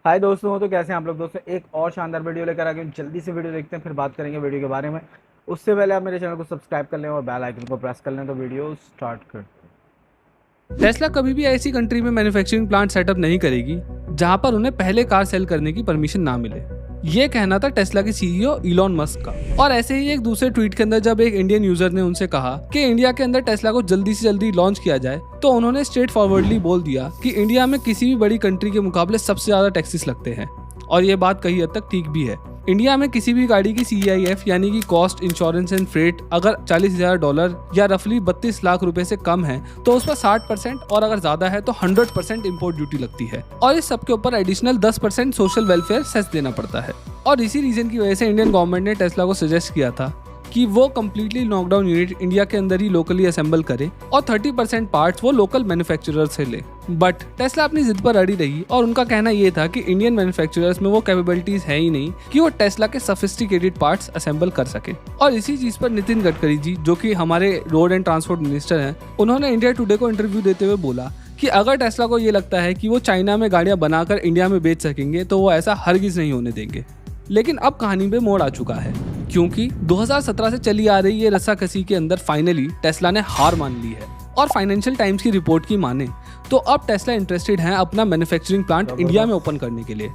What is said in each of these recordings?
हाय दोस्तों, तो कैसे हैं आप लोग। दोस्तों एक और शानदार वीडियो लेकर आ गए। जल्दी से वीडियो देखते हैं, फिर बात करेंगे वीडियो के बारे में। उससे पहले आप मेरे चैनल को सब्सक्राइब कर लें और बेल आइकन को प्रेस कर लें। तो वीडियो स्टार्ट करते हैं। टेस्ला कभी भी ऐसी कंट्री में मैन्युफैक्चरिंग प्लांट सेटअप नहीं करेगी जहां पर उन्हें पहले कार सेल करने की परमिशन ना मिले। ये कहना था टेस्ला के सीईओ इलॉन मस्क का। और ऐसे ही एक दूसरे ट्वीट के अंदर जब एक इंडियन यूजर ने उनसे कहा कि इंडिया के अंदर टेस्ला को जल्दी से जल्दी लॉन्च किया जाए, तो उन्होंने स्ट्रेट फॉरवर्डली बोल दिया कि इंडिया में किसी भी बड़ी कंट्री के मुकाबले सबसे ज्यादा टैक्सेस लगते हैं। और ये बात कहीं हद तक ठीक भी है। इंडिया में किसी भी गाड़ी की CIF यानी कि कॉस्ट इंश्योरेंस एंड फ्रेट अगर $40,000 या रफली 32 लाख रुपए से कम है तो उस पर 60% और अगर ज्यादा है तो 100% इम्पोर्ट ड्यूटी लगती है। और इस सब के ऊपर एडिशनल 10% सोशल वेलफेयर सेस देना पड़ता है। और इसी रीजन की वजह से इंडियन गवर्नमेंट ने टेस्ला को सजेस्ट किया था कि वो कम्प्लीटली नॉकडाउन यूनिट इंडिया के अंदर ही लोकली असेंबल करे और 30% पार्ट्स वो लोकल मैन्युफैक्चरर से ले। बट टेस्ला अपनी जिद पर अड़ी रही और उनका कहना ये था कि इंडियन मैन्युफैक्चरर्स में वो कैपेबिलिटीज है ही नहीं कि वो टेस्ला के सोफिस्टिकेटेड पार्ट्स असेंबल कर सके। और इसी चीज पर नितिन गडकरी जी, जो कि हमारे रोड एंड ट्रांसपोर्ट मिनिस्टर हैं, उन्होंने इंडिया टुडे को इंटरव्यू देते हुए बोला कि अगर टेस्ला को ये लगता है कि वो चाइना में गाड़ियां बनाकर इंडिया में बेच सकेंगे तो वो ऐसा हरगिज नहीं होने देंगे। लेकिन अब कहानी में मोड़ आ चुका है, क्योंकि 2017 से चली आ रही ये रस्साकसी के अंदर फाइनली टेस्ला ने हार मान ली है। और फाइनेंशियल टाइम्स की रिपोर्ट की माने तो अब टेस्ला इंटरेस्टेड है अपना मैन्युफैक्चरिंग प्लांट इंडिया में ओपन करने के लिए।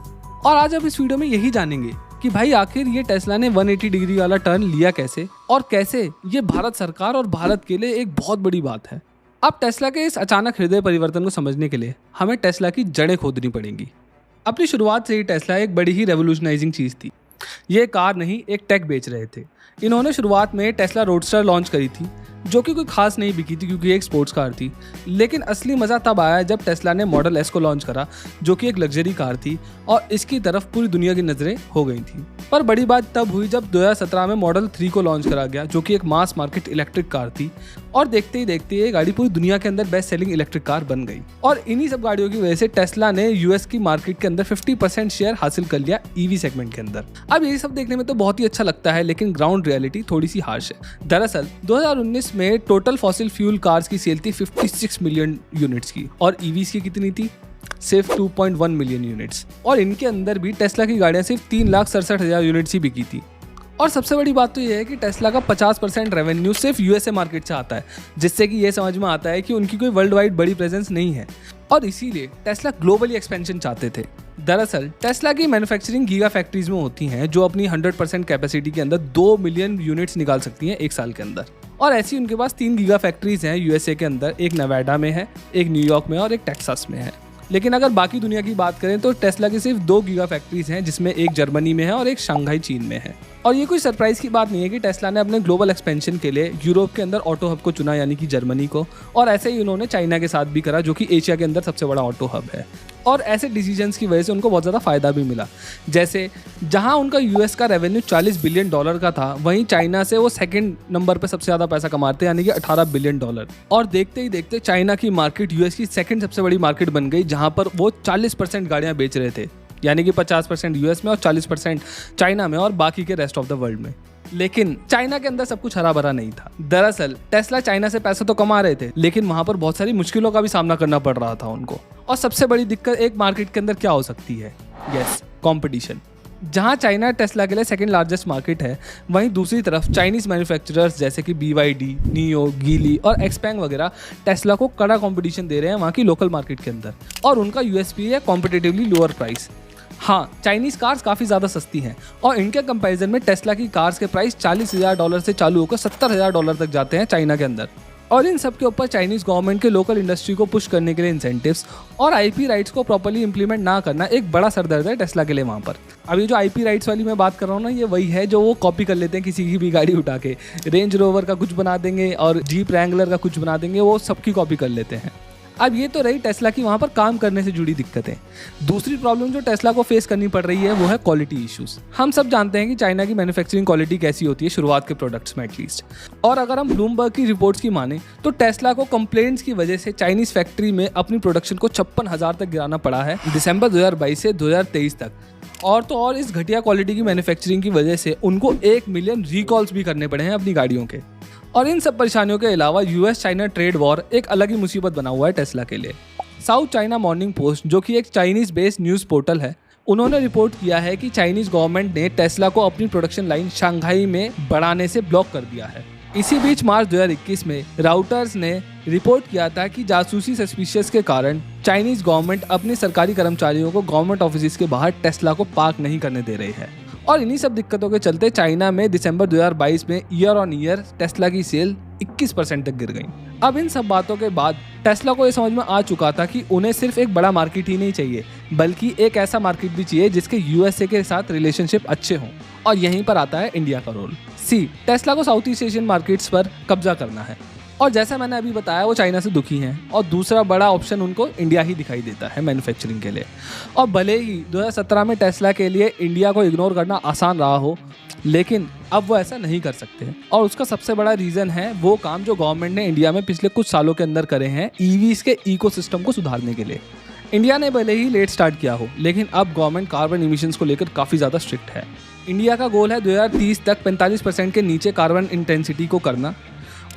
और आज अब इस वीडियो में यही जानेंगे कि भाई आखिर ये टेस्ला ने 180 डिग्री वाला टर्न लिया कैसे, और कैसे ये भारत सरकार और भारत के लिए एक बहुत बड़ी बात है। अब टेस्ला के इस अचानक हृदय परिवर्तन को समझने के लिए हमें टेस्ला की जड़ें खोदनी पड़ेंगी। अपनी शुरुआत से ही टेस्ला एक बड़ी ही रेवोल्यूशनाइजिंग चीज़ थी। ये कार नहीं, एक टेक बेच रहे थे। इन्होंने शुरुआत में टेस्ला रोडस्टर लॉन्च करी थी, जो कि कोई खास नहीं बिकी थी क्योंकि एक स्पोर्ट्स कार थी। लेकिन असली मज़ा तब आया जब टेस्ला ने मॉडल S को लॉन्च करा, जो कि एक लग्जरी कार थी और इसकी तरफ पूरी दुनिया की नज़रें हो गई थी। पर बड़ी बात तब हुई जब 2017 में मॉडल 3 को लॉन्च करा गया, जो कि एक मास मार्केट इलेक्ट्रिक कार थी। और देखते ही देखते ये गाड़ी पूरी दुनिया के अंदर बेस्ट सेलिंग इलेक्ट्रिक कार बन गई। और इन्हीं सब गाड़ियों की वजह से टेस्ला ने US की मार्केट के अंदर 50% शेयर हासिल कर लिया EV सेगमेंट के अंदर। अब ये सब देखने में तो बहुत ही अच्छा लगता है, लेकिन ग्राउंड रियलिटी थोड़ी सी हार्श है। दरअसल 2019 में टोटल फॉसिल फ्यूल कार्स की सेल थी 56 मिलियन यूनिट्स की, और EVs की कितनी थी? सिर्फ 2.1 मिलियन यूनिट्स। और इनके अंदर भी टेस्ला की गाड़ियां सिर्फ 3,67,000 यूनिट्स ही बिकी थी। और सबसे बड़ी बात तो यह है कि टेस्ला का 50% रेवेन्यू सिर्फ USA मार्केट से आता है, जिससे कि यह समझ में आता है कि उनकी कोई वर्ल्ड वाइड बड़ी प्रेजेंस नहीं है। और इसीलिए टेस्ला ग्लोबली एक्सपेंशन चाहते थे। दरअसल टेस्ला की मैन्युफैक्चरिंग गीगा फैक्ट्रीज में होती हैं, जो अपनी 100% कैपेसिटी के अंदर 2 मिलियन यूनिट्स निकाल सकती हैं एक साल के अंदर। और ऐसी उनके पास 3 गीगा फैक्ट्रीज हैं USA के अंदर, एक नेवाडा में है, एक न्यूयॉर्क में और एक टेक्सास में है। लेकिन अगर बाकी दुनिया की बात करें तो टेस्ला की सिर्फ 2 गीगा फैक्ट्रीज हैं, जिसमें एक जर्मनी में है और एक शंघाई चीन में है। और ये कोई सरप्राइज की बात नहीं है कि टेस्ला ने अपने ग्लोबल एक्सपेंशन के लिए यूरोप के अंदर ऑटो हब को चुना, यानी कि जर्मनी को। और ऐसे ही उन्होंने चाइना के साथ भी करा, जो कि एशिया के अंदर सबसे बड़ा ऑटो हब है। और ऐसे डिसीजंस की वजह से उनको बहुत ज़्यादा फायदा भी मिला। जैसे जहां उनका US का रेवेन्यू $40 बिलियन का था, वहीं चाइना से वो सेकंड नंबर पे सबसे ज़्यादा पैसा कमाते, यानी कि $18 बिलियन। और देखते ही देखते चाइना की मार्केट US की सेकंड सबसे बड़ी मार्केट बन गई, जहां पर वो 40% गाड़ियाँ बेच रहे थे, यानी कि 50% US में और 40% चाइना में और बाकी के रेस्ट ऑफ द वर्ल्ड में। लेकिन चाइना के अंदर सब कुछ हरा भरा नहीं था। दरअसल टेस्ला चाइना से पैसा तो कमा रहे थे, लेकिन वहां पर बहुत सारी मुश्किलों का भी सामना करना पड़ रहा था उनको। और सबसे बड़ी दिक्कत एक मार्केट के अंदर क्या हो सकती है? Yes, competition. जहां चाइना टेस्ला के लिए सेकंड लार्जेस्ट मार्केट है, वहीं दूसरी तरफ चाइनीज मैन्युफैक्चरर्स जैसे कि BYD, नियो, गीली और एक्सपैंग वगैरह टेस्ला को कड़ा कंपटीशन दे रहे हैं वहां की लोकल मार्केट के अंदर। और उनका USP है कॉम्पिटिटिवली लोअर प्राइस। हाँ, चाइनीज कार्स काफ़ी ज़्यादा सस्ती हैं और इनके कंपैरिजन में टेस्ला की कार्स के प्राइस $40,000 से चालू होकर $70,000 तक जाते हैं चाइना के अंदर। और इन सब के ऊपर चाइनीज गवर्नमेंट के लोकल इंडस्ट्री को पुश करने के लिए इंसेंटिव्स और IP राइट्स को प्रॉपर्ली इंप्लीमेंट ना करना एक बड़ा सरदर्द है टेस्ला के लिए वहाँ पर। अब ये जो IP राइट्स वाली मैं बात कर रहा हूँ ना, ये वही है जो वो कॉपी कर लेते हैं किसी की भी गाड़ी उठा के। रेंज रोवर का कुछ बना देंगे और जीप रैंगलर का कुछ बना देंगे, वो सबकी कॉपी कर लेते हैं। अब ये तो रही टेस्ला की वहाँ पर काम करने से जुड़ी दिक्कतें। दूसरी प्रॉब्लम जो टेस्ला को फेस करनी पड़ रही है वो है क्वालिटी इश्यूज। हम सब जानते हैं कि चाइना की मैन्युफैक्चरिंग क्वालिटी कैसी होती है शुरुआत के प्रोडक्ट्स में एटलीस्ट। और अगर हम ब्लूमबर्ग की रिपोर्ट्स की माने तो टेस्ला को कंप्लेंट्स की वजह से चाइनीज फैक्ट्री में अपनी प्रोडक्शन को 56,000 तक गिराना पड़ा है दिसंबर 2022 से 2023 तक। और तो और इस घटिया क्वालिटी की मैन्युफैक्चरिंग की वजह से उनको 1 मिलियन रिकॉल्स भी करने पड़े हैं अपनी गाड़ियों के। और इन सब परेशानियों के अलावा US चाइना ट्रेड वॉर एक अलग ही मुसीबत बना हुआ है टेस्ला के लिए। साउथ चाइना मॉर्निंग पोस्ट, जो कि एक चाइनीज बेस्ड न्यूज़ पोर्टल है, उन्होंने रिपोर्ट किया है कि चाइनीज गवर्नमेंट ने टेस्ला को अपनी प्रोडक्शन लाइन शंघाई में बढ़ाने से ब्लॉक कर दिया है। इसी बीच मार्च 2021 में राउटर्स ने रिपोर्ट किया था कि जासूसी सस्पिशियस के कारण चाइनीज गवर्नमेंट अपने सरकारी कर्मचारियों को गवर्नमेंट ऑफिस के बाहर टेस्ला को पार्क नहीं करने दे रही है। और इन्हीं सब दिक्कतों के चलते चाइना में दिसंबर 2022 में ईयर ऑन ईयर टेस्ला की सेल 21% तक गिर गई। अब इन सब बातों के बाद टेस्ला को ये समझ में आ चुका था कि उन्हें सिर्फ एक बड़ा मार्केट ही नहीं चाहिए, बल्कि एक ऐसा मार्केट भी चाहिए जिसके यूएसए के साथ रिलेशनशिप अच्छे हों। और यहीं पर आता है इंडिया का रोल। टेस्ला को साउथ ईस्ट एशियन मार्केट्स पर कब्जा करना है, और जैसा मैंने अभी बताया वो चाइना से दुखी हैं, और दूसरा बड़ा ऑप्शन उनको इंडिया ही दिखाई देता है मैन्युफैक्चरिंग के लिए। और भले ही 2017 में टेस्ला के लिए इंडिया को इग्नोर करना आसान रहा हो, लेकिन अब वो ऐसा नहीं कर सकते। और उसका सबसे बड़ा रीज़न है वो काम जो गवर्नमेंट ने इंडिया में पिछले कुछ सालों के अंदर करे हैं ईवीज़ के इकोसिस्टम को सुधारने के लिए। इंडिया ने भले ही लेट स्टार्ट किया हो, लेकिन अब गवर्नमेंट कार्बन इमिशंस को लेकर काफ़ी ज़्यादा स्ट्रिक्ट है। इंडिया का गोल है 2030 तक 45% के नीचे कार्बन इंटेंसिटी को करना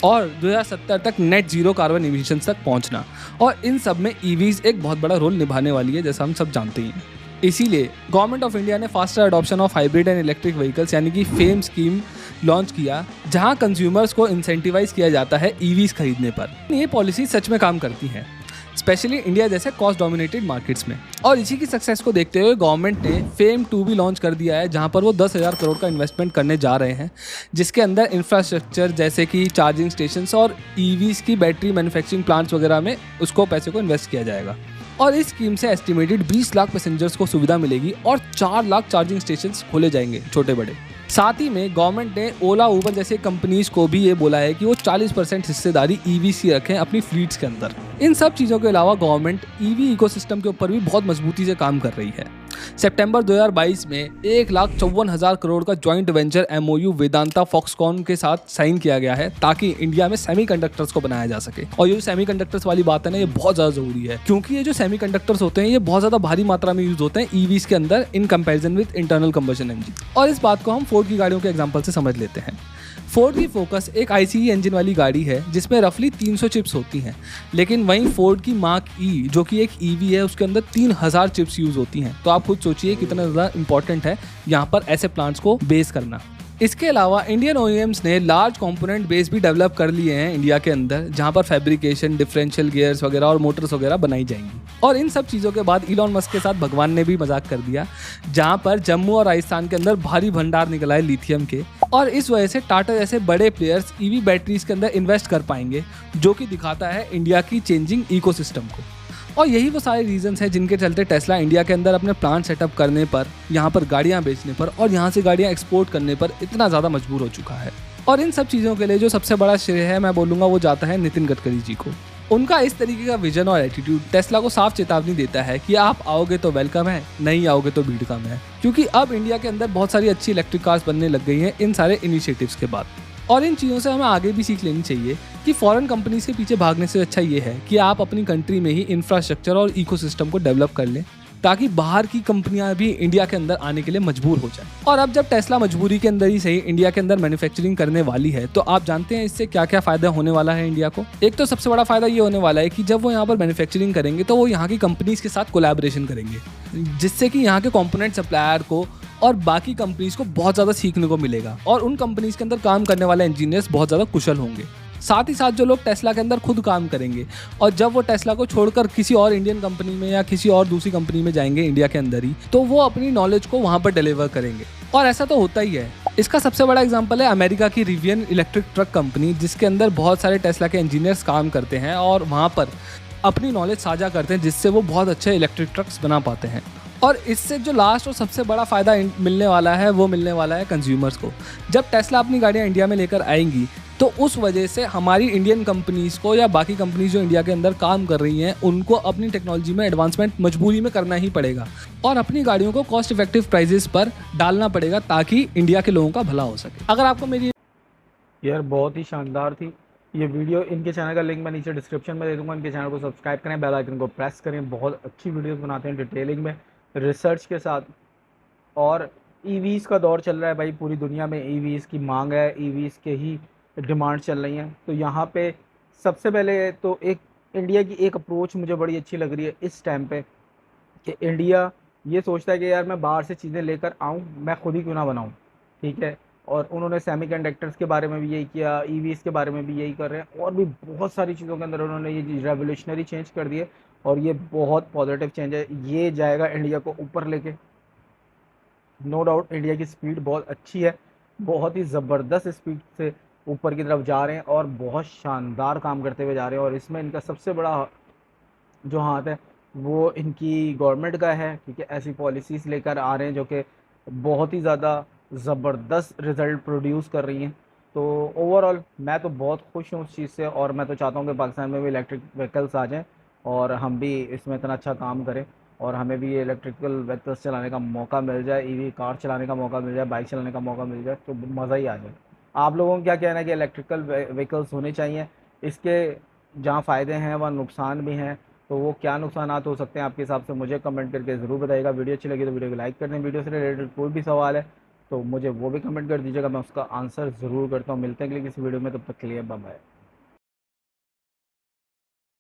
और 2070 तक नेट जीरो कार्बन इमिशंस तक पहुंचना। और इन सब में ईवीज़ एक बहुत बड़ा रोल निभाने वाली है, जैसा हम सब जानते ही हैं। इसीलिए गवर्नमेंट ऑफ इंडिया ने faster adoption of hybrid and electric vehicles यानी कि फेम स्कीम लॉन्च किया, जहां कंज्यूमर्स को इंसेंटिवाइज किया जाता है ईवीज़ खरीदने पर। ये पॉलिसी सच में काम करती हैं, स्पेशली इंडिया जैसे कॉस्ट डोमिनेटेड मार्केट्स में। और इसी की सक्सेस को देखते हुए गवर्नमेंट ने फेम 2 भी लॉन्च कर दिया है, जहां पर वो 10,000 करोड़ का इन्वेस्टमेंट करने जा रहे हैं, जिसके अंदर इंफ्रास्ट्रक्चर जैसे कि चार्जिंग स्टेशंस और ईवीज़ की बैटरी मैन्युफैक्चरिंग प्लांट्स वगैरह में उसको पैसे को इन्वेस्ट किया जाएगा। और इस स्कीम से एस्टिमेटेड 20 लाख पैसेंजर्स को सुविधा मिलेगी और 4 लाख चार्जिंग स्टेशंस खोले जाएंगे छोटे बड़े। साथ ही में गवर्नमेंट ने ओला उबर जैसे कंपनीज को भी ये बोला है कि वो 40% हिस्सेदारी ईवी की रखें अपनी फ्लीट्स के अंदर। इन सब चीज़ों के अलावा गवर्नमेंट ईवी इकोसिस्टम के ऊपर भी बहुत मजबूती से काम कर रही है। सितंबर 2022 में 1,54,000 करोड़ का joint venture MOU Vedanta Foxconn के साथ साइन किया गया है, ताकि इंडिया में सेमीकंडक्टर्स को बनाया जा सके। और ये सेमीकंडक्टर्स वाली बात है ना, ये बहुत ज़्यादा ज़रूरी है, क्योंकि ये जो सेमीकंडक्टर्स होते हैं ये बहुत ज़्यादा भारी मात्रा में यूज होते हैं ईवीज़ के अंदर in comparison with internal combustion engine. और इस बात को हम फोर्ड की गाड़ियों के एग्जाम्पल से समझ लेते हैं। फोर्ड की फोकस एक आईसीई इंजन वाली गाड़ी है जिसमें रफली 300 चिप्स होती हैं, लेकिन वहीं फोर्ड की मार्क ई जो कि एक ईवी है उसके अंदर 3000 चिप्स यूज होती हैं। तो आप खुद सोचिए कितना ज़्यादा इंपॉर्टेंट है यहाँ पर ऐसे प्लांट्स को बेस करना। इसके अलावा इंडियन ओईएम्स ने लार्ज कंपोनेंट बेस भी डेवलप कर लिए हैं इंडिया के अंदर, जहां पर फैब्रिकेशन, डिफरेंशियल गियर्स वगैरह और मोटर्स वगैरह बनाई जाएंगी। और इन सब चीज़ों के बाद इलॉन मस्क के साथ भगवान ने भी मजाक कर दिया, जहां पर जम्मू और राजस्थान के अंदर भारी भंडार निकला है लिथियम के, और इस वजह से टाटा जैसे बड़े प्लेयर्स ईवी बैटरीज के अंदर इन्वेस्ट कर पाएंगे, जो कि दिखाता है इंडिया की चेंजिंग इकोसिस्टम को। और यही वो सारे रीजंस हैं जिनके चलते टेस्ला इंडिया के अंदर अपने प्लांट सेटअप करने पर, यहाँ पर गाड़ियाँ बेचने पर और यहाँ से गाड़ियाँ एक्सपोर्ट करने पर इतना ज़्यादा मजबूर हो चुका है। और इन सब चीज़ों के लिए जो सबसे बड़ा श्रेय है मैं बोलूँगा वो जाता है नितिन गडकरी जी को। उनका इस तरीके का विजन और एटीट्यूड टेस्ला को साफ चेतावनी देता है कि आप आओगे तो वेलकम है, नहीं आओगे तो भीड़ कम है। क्योंकि अब इंडिया के अंदर बहुत सारी अच्छी इलेक्ट्रिक कार्स बनने लग गई हैं इन सारे इनिशिएटिव्स के बाद। और इन चीज़ों से हमें आगे भी सीख लेनी चाहिए कि फॉरेन कंपनीज के पीछे भागने से अच्छा ये है कि आप अपनी कंट्री में ही इंफ्रास्ट्रक्चर और इकोसिस्टम को डेवलप कर लें, ताकि बाहर की कंपनियां भी इंडिया के अंदर आने के लिए मजबूर हो जाए। और अब जब टेस्ला मजबूरी के अंदर ही सही इंडिया के अंदर मैन्युफैक्चरिंग करने वाली है, तो आप जानते हैं इससे क्या क्या फायदा होने वाला है इंडिया को। एक तो सबसे बड़ा फायदा ये होने वाला है कि जब वो यहाँ पर मैन्युफैक्चरिंग करेंगे तो वो यहाँ की कंपनीज के साथ कोलैबोरेशन करेंगे, जिससे कि यहाँ के कॉम्पोनेंट सप्लायर को और बाकी कंपनीज को बहुत ज़्यादा सीखने को मिलेगा, और उन कंपनीज के अंदर काम करने वाले इंजीनियर्स बहुत ज़्यादा कुशल होंगे। साथ ही साथ जो लोग टेस्ला के अंदर खुद काम करेंगे और जब वो टेस्ला को छोड़कर किसी और इंडियन कंपनी में या किसी और दूसरी कंपनी में जाएंगे इंडिया के अंदर ही, तो वो अपनी नॉलेज को वहाँ पर डिलीवर करेंगे। और ऐसा तो होता ही है। इसका सबसे बड़ा एग्जांपल है अमेरिका की रिवियन इलेक्ट्रिक ट्रक कंपनी, जिसके अंदर बहुत सारे टेस्ला के इंजीनियर्स काम करते हैं और वहाँ पर अपनी नॉलेज साझा करते हैं, जिससे वो बहुत अच्छे इलेक्ट्रिक ट्रक्स बना पाते हैं। और इससे जो लास्ट और सबसे बड़ा फ़ायदा मिलने वाला है वो मिलने वाला है कंज्यूमर्स को। जब टेस्ला अपनी गाड़ियाँ इंडिया में लेकर आएंगी तो उस वजह से हमारी इंडियन कंपनीज़ को या बाकी कंपनीज जो इंडिया के अंदर काम कर रही हैं उनको अपनी टेक्नोलॉजी में एडवांसमेंट मजबूरी में करना ही पड़ेगा और अपनी गाड़ियों को कॉस्ट इफेक्टिव प्राइजेस पर डालना पड़ेगा, ताकि इंडिया के लोगों का भला हो सके। अगर आपको मेरी यार बहुत ही शानदार थी ये वीडियो। इनके चैनल का लिंक मैं नीचे डिस्क्रिप्शन में दे दूँगा। इनके चैनल को सब्सक्राइब करें, बेल आइकन को प्रेस करें। बहुत अच्छी वीडियोज़ बनाते हैं डिटेलिंग में, रिसर्च के साथ। और ईवीज़ का दौर चल रहा है भाई, पूरी दुनिया में ईवीज़ की मांग है, ईवीज़ के ही डिमांड चल रही हैं। तो यहाँ पे सबसे पहले तो एक इंडिया की एक अप्रोच मुझे बड़ी अच्छी लग रही है इस टाइम पे, कि इंडिया ये सोचता है कि यार मैं बाहर से चीज़ें लेकर आऊँ, मैं खुद ही क्यों ना बनाऊँ, ठीक है। और उन्होंने सेमीकंडक्टर्स के बारे में भी यही किया, ईवीज़ के बारे में भी यही कर रहे हैं, और भी बहुत सारी चीज़ों के अंदर उन्होंने ये रेवोल्यूशनरी चेंज कर दिए, और ये बहुत पॉजिटिव चेंज है। ये जाएगा इंडिया को ऊपर लेके, नो डाउट। इंडिया की स्पीड बहुत अच्छी है, बहुत ही ज़बरदस्त स्पीड से ऊपर की तरफ जा रहे हैं, और बहुत शानदार काम करते हुए जा रहे हैं। और इसमें इनका सबसे बड़ा जो हाथ है वो इनकी गवर्नमेंट का है, ठीक है। ऐसी पॉलिसीज़ लेकर आ रहे हैं जो कि बहुत ही ज़्यादा ज़बरदस्त रिज़ल्ट प्रोड्यूस कर रही हैं। तो ओवरऑल मैं तो बहुत खुश हूँ उस चीज़ से, और मैं तो चाहता हूँ कि पाकिस्तान में भी इलेक्ट्रिक व्हीकल्स आ जाएँ, और हम भी इसमें इतना अच्छा काम करें, और हमें भी ये इलेक्ट्रिकल व्हीकल्स चलाने का मौका मिल जाए, ईवी कार चलाने का मौका मिल जाए, बाइक चलाने का मौका मिल जाए, तो मज़ा ही आ जाए। आप लोगों का क्या कहना है कि इलेक्ट्रिकल व्हीकल्स होने चाहिए? इसके जहाँ फ़ायदे हैं वहाँ नुकसान भी हैं, तो वो क्या नुकसानात हो सकते हैं आपके हिसाब से, मुझे कमेंट करके ज़रूर बताइएगा। वीडियो अच्छी लगी तो वीडियो को लाइक कर दें। वीडियो से रिलेटेड कोई भी सवाल है तो मुझे वो भी कमेंट कर दीजिएगा, मैं उसका आंसर ज़रूर करता हूँ। मिलते हैं अगली किसी वीडियो में, तब तक के लिए बाय बाय।